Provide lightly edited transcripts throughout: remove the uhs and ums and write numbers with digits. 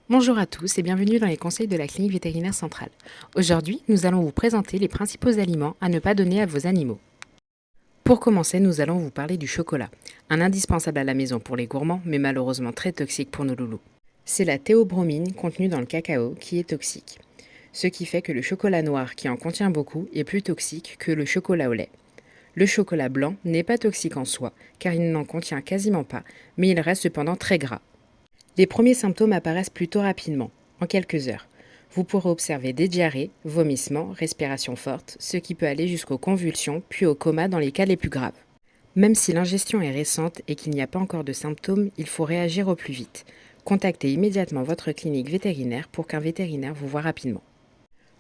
Bonjour à tous et bienvenue dans les conseils de la clinique vétérinaire centrale. Aujourd'hui, nous allons vous présenter les principaux aliments à ne pas donner à vos animaux. Pour commencer, nous allons vous parler du chocolat, un indispensable à la maison pour les gourmands, mais malheureusement très toxique pour nos loulous. C'est la théobromine contenue dans le cacao qui est toxique, ce qui fait que le chocolat noir qui en contient beaucoup est plus toxique que le chocolat au lait. Le chocolat blanc n'est pas toxique en soi, car il n'en contient quasiment pas, mais il reste cependant très gras. Les premiers symptômes apparaissent plutôt rapidement, en quelques heures. Vous pourrez observer des diarrhées, vomissements, respiration forte, ce qui peut aller jusqu'aux convulsions, puis au coma dans les cas les plus graves. Même si l'ingestion est récente et qu'il n'y a pas encore de symptômes, il faut réagir au plus vite. Contactez immédiatement votre clinique vétérinaire pour qu'un vétérinaire vous voie rapidement.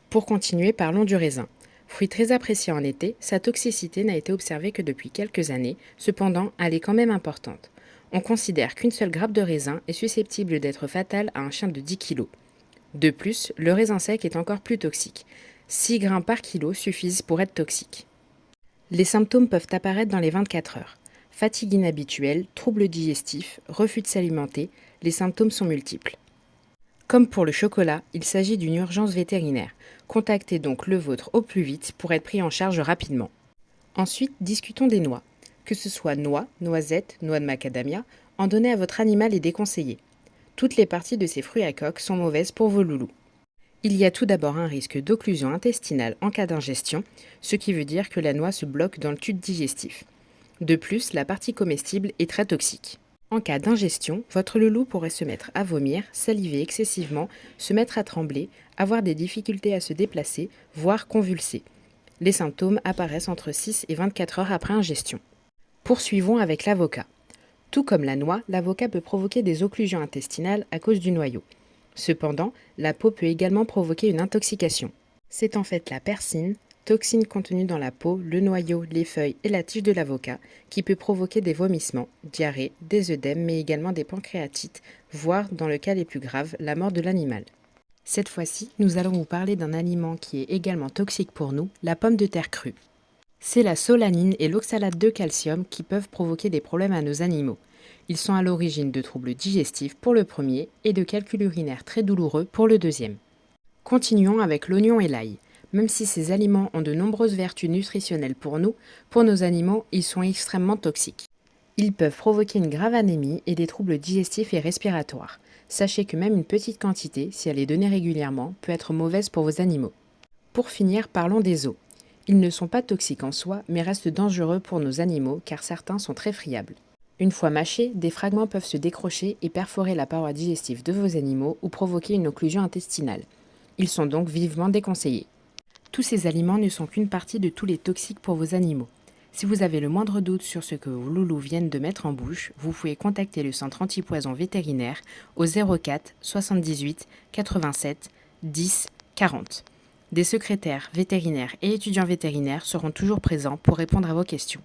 Pour continuer, parlons du raisin. Fruit très apprécié en été, sa toxicité n'a été observée que depuis quelques années, cependant elle est quand même importante. On considère qu'une seule grappe de raisin est susceptible d'être fatale à un chien de 10 kg. De plus, le raisin sec est encore plus toxique. 6 grammes par kilo suffisent pour être toxiques. Les symptômes peuvent apparaître dans les 24 heures. Fatigue inhabituelle, troubles digestifs, refus de s'alimenter, les symptômes sont multiples. Comme pour le chocolat, il s'agit d'une urgence vétérinaire. Contactez donc le vôtre au plus vite pour être pris en charge rapidement. Ensuite, discutons des noix. Que ce soit noix, noisettes, noix de macadamia, en donner à votre animal est déconseillé. Toutes les parties de ces fruits à coque sont mauvaises pour vos loulous. Il y a tout d'abord un risque d'occlusion intestinale en cas d'ingestion, ce qui veut dire que la noix se bloque dans le tube digestif. De plus, la partie comestible est très toxique. En cas d'ingestion, votre loulou pourrait se mettre à vomir, saliver excessivement, se mettre à trembler, avoir des difficultés à se déplacer, voire convulser. Les symptômes apparaissent entre 6 et 24 heures après ingestion. Poursuivons avec l'avocat. Tout comme la noix, l'avocat peut provoquer des occlusions intestinales à cause du noyau. Cependant, la peau peut également provoquer une intoxication. C'est en fait la persine, toxine contenue dans la peau, le noyau, les feuilles et la tige de l'avocat, qui peut provoquer des vomissements, diarrhées, des œdèmes, mais également des pancréatites, voire, dans le cas les plus graves, la mort de l'animal. Cette fois-ci, nous allons vous parler d'un aliment qui est également toxique pour nous, la pomme de terre crue. C'est la solanine et l'oxalate de calcium qui peuvent provoquer des problèmes à nos animaux. Ils sont à l'origine de troubles digestifs pour le premier et de calculs urinaires très douloureux pour le deuxième. Continuons avec l'oignon et l'ail. Même si ces aliments ont de nombreuses vertus nutritionnelles pour nous, pour nos animaux, ils sont extrêmement toxiques. Ils peuvent provoquer une grave anémie et des troubles digestifs et respiratoires. Sachez que même une petite quantité, si elle est donnée régulièrement, peut être mauvaise pour vos animaux. Pour finir, parlons des os. Ils ne sont pas toxiques en soi, mais restent dangereux pour nos animaux car certains sont très friables. Une fois mâchés, des fragments peuvent se décrocher et perforer la paroi digestive de vos animaux ou provoquer une occlusion intestinale. Ils sont donc vivement déconseillés. Tous ces aliments ne sont qu'une partie de tous les toxiques pour vos animaux. Si vous avez le moindre doute sur ce que vos loulous viennent de mettre en bouche, vous pouvez contacter le centre antipoison vétérinaire au 04 78 87 10 40. Des secrétaires vétérinaires et étudiants vétérinaires seront toujours présents pour répondre à vos questions.